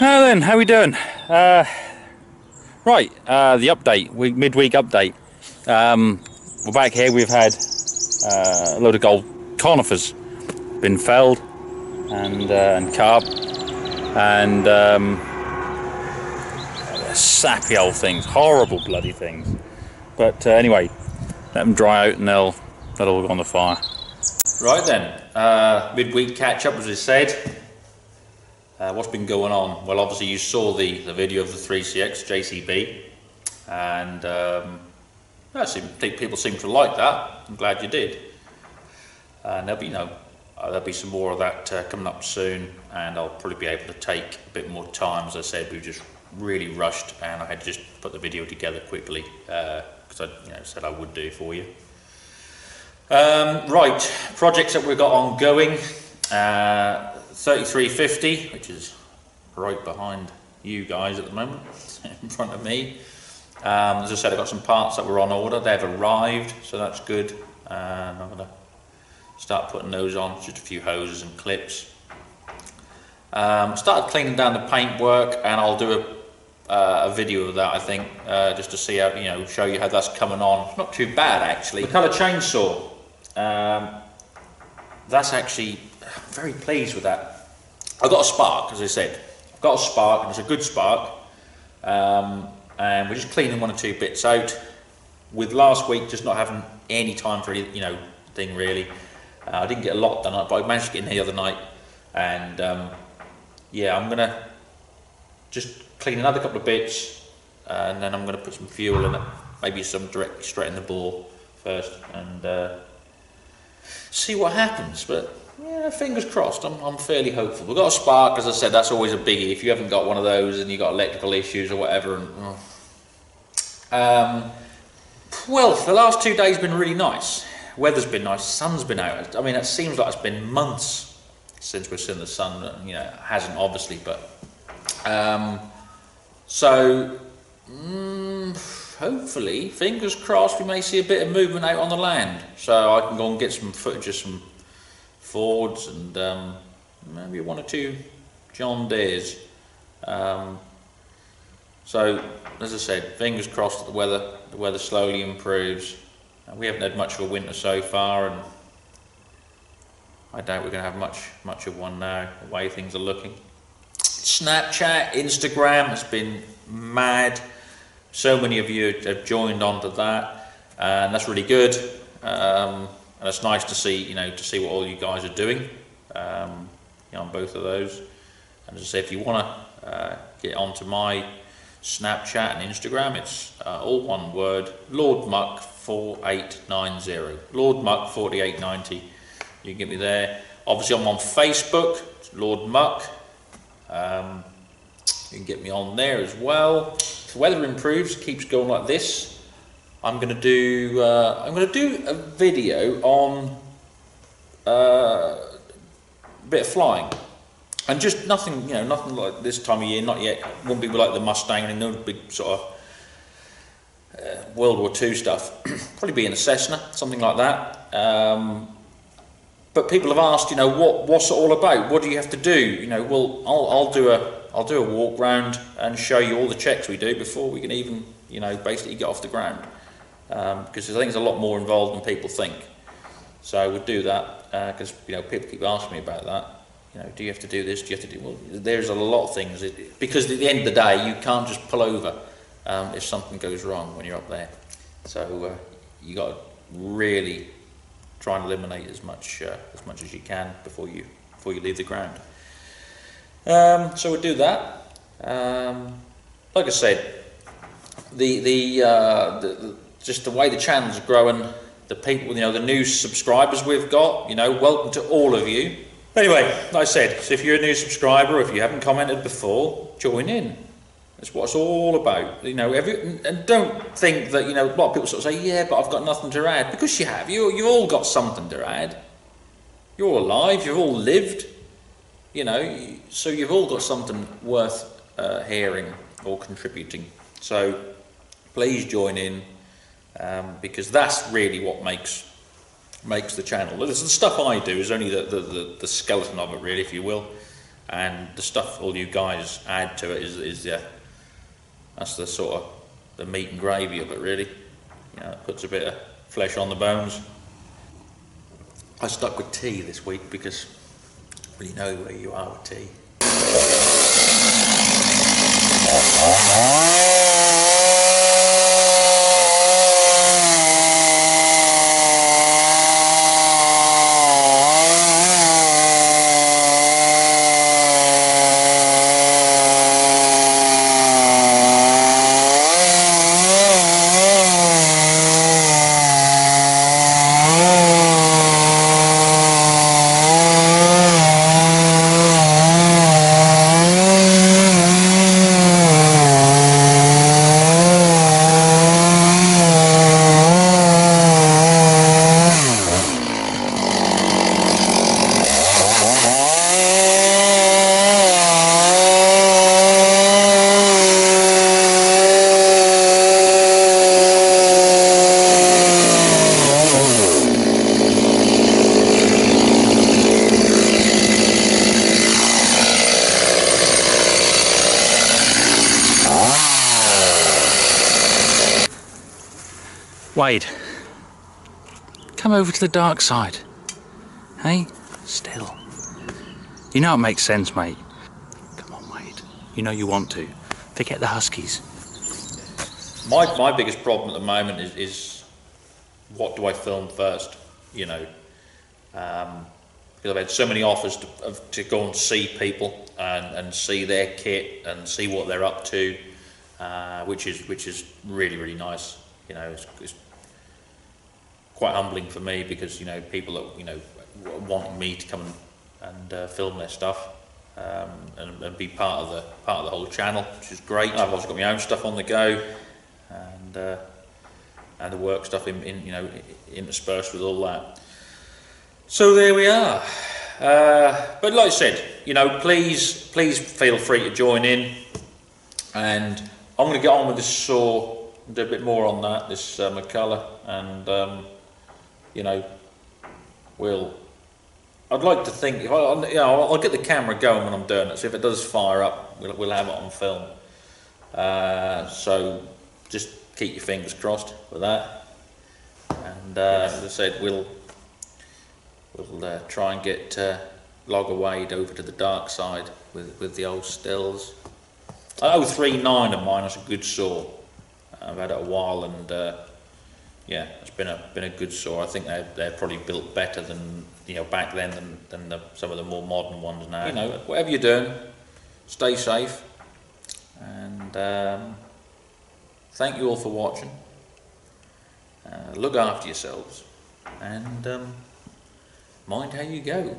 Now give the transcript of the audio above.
Now then, how we doing? Right, the update, midweek update. We're back here. We've had a load of gold conifers been felled and carved, and sappy old things, horrible bloody things. But anyway, let them dry out and they'll all go on the fire. Right then, midweek catch up, as I said. What's been going on? Well, obviously you saw the video of the 3CX JCB, and people seem to like that. I'm glad you did. And there'll be some more of that coming up soon, and I'll probably be able to take a bit more time. As I said, we just really rushed, and I had to just put the video together quickly because I said I would do for you. Right, projects that we've got ongoing. 3350, which is right behind you guys at the moment, in front of me. As I said, I've got some parts that were on order. They've arrived, so that's good. And I'm going to start putting those on, just a few hoses and clips. Started cleaning down the paintwork, and I'll do a video of that, I think, just to see how, show you how that's coming on. It's not too bad, actually. The colour chainsaw, that's actually, I'm very pleased with that. I've got a spark, as I said. I've got a spark, and it's a good spark. And we're just cleaning one or two bits out. With last week just not having any time for any, thing really. I didn't get a lot done, but I managed to get in here the other night. And yeah, I'm gonna just clean another couple of bits, and then I'm gonna put some fuel in it, maybe some direct straight in the bore first, and see what happens. But yeah, fingers crossed. I'm fairly hopeful. We've got a spark, as I said. That's always a biggie. If you haven't got one of those and you've got electrical issues or whatever. Well, the last 2 days have been really nice. Weather's been nice. Sun's been out. I mean, it seems like it's been months since we've seen the sun. It hasn't obviously, but so hopefully, fingers crossed, we may see a bit of movement out on the land, so I can go and get some footage of some Fords and maybe one or two John Deeres. So, as I said, fingers crossed that the weather slowly improves. We haven't had much of a winter so far, and I doubt we're going to have much of one now, the way things are looking. Snapchat, Instagram has been mad. So many of you have joined onto that, and that's really good. And it's nice to see, to see what all you guys are doing, on both of those. And as I say, if you want to get onto my Snapchat and Instagram, it's all one word, Lord Muck 4890. Lord Muck 4890. You can get me there. Obviously, I'm on Facebook. It's Lord Muck. You can get me on there as well. If the weather improves, keeps going like this, I'm going to do a video on a bit of flying, and just nothing like this time of year, not yet. Won't be like the Mustang and no big sort of World War II stuff. Probably be in a Cessna, something like that. But people have asked, what's it all about? What do you have to do? Well, I'll do a walk round and show you all the checks we do before we can even, basically get off the ground. Because I think there's a lot more involved than people think. So we'll do that, because people keep asking me about that. Do you have to do this? Do you have to do? Well, there's a lot of things. Because at the end of the day, you can't just pull over if something goes wrong when you're up there. So you got to really try and eliminate as much as you can before you leave the ground. So we'll do that. Like I said, just the way the channel's growing, the people, the new subscribers we've got, welcome to all of you. Anyway, like I said, so if you're a new subscriber, or if you haven't commented before, join in. That's what it's all about. And don't think that, a lot of people sort of say, yeah, but I've got nothing to add. Because you have. You've all got something to add. You're all alive, you've all lived, so you've all got something worth hearing or contributing. So please join in. Because that's really what makes the channel. The stuff I do is only the skeleton of it, really, if you will. and the stuff all you guys add to it is that's the sort of the meat and gravy of it, really. You know, it puts a bit of flesh on the bones. I stuck with tea this week because well, you know where you are with tea. Wade, come over to the dark side. Hey, Stihl. You know it makes sense, mate. Come on, Wade. You know you want to. Forget the Huskies. My biggest problem at the moment is what do I film first? You know, because I've had so many offers to go and see people and see their kit and see what they're up to, which is really, really nice. You know, it's quite humbling for me because, you know, people that, you know, want me to come and film their stuff and be part of the whole channel, which is great. I've also got my own stuff on the go and the work stuff in you know, interspersed with all that. So there we are. But like I said, you know, please feel free to join in, and I'm going to get on with this saw. Do a bit more on that, this McCullough, and you know, I'd like to think, if I'll get the camera going when I'm doing it, so if it does fire up, we'll have it on film. So just keep your fingers crossed for that, and as I said, we'll try and get Logger Wade over to the dark side with the old Stihls. 039 of mine is a good saw. I've had it a while, and yeah, it's been a good saw. I think they're probably built better than, you know, back then than some of the more modern ones now. You know, whatever you're doing, stay safe, and thank you all for watching. Look after yourselves, and mind how you go.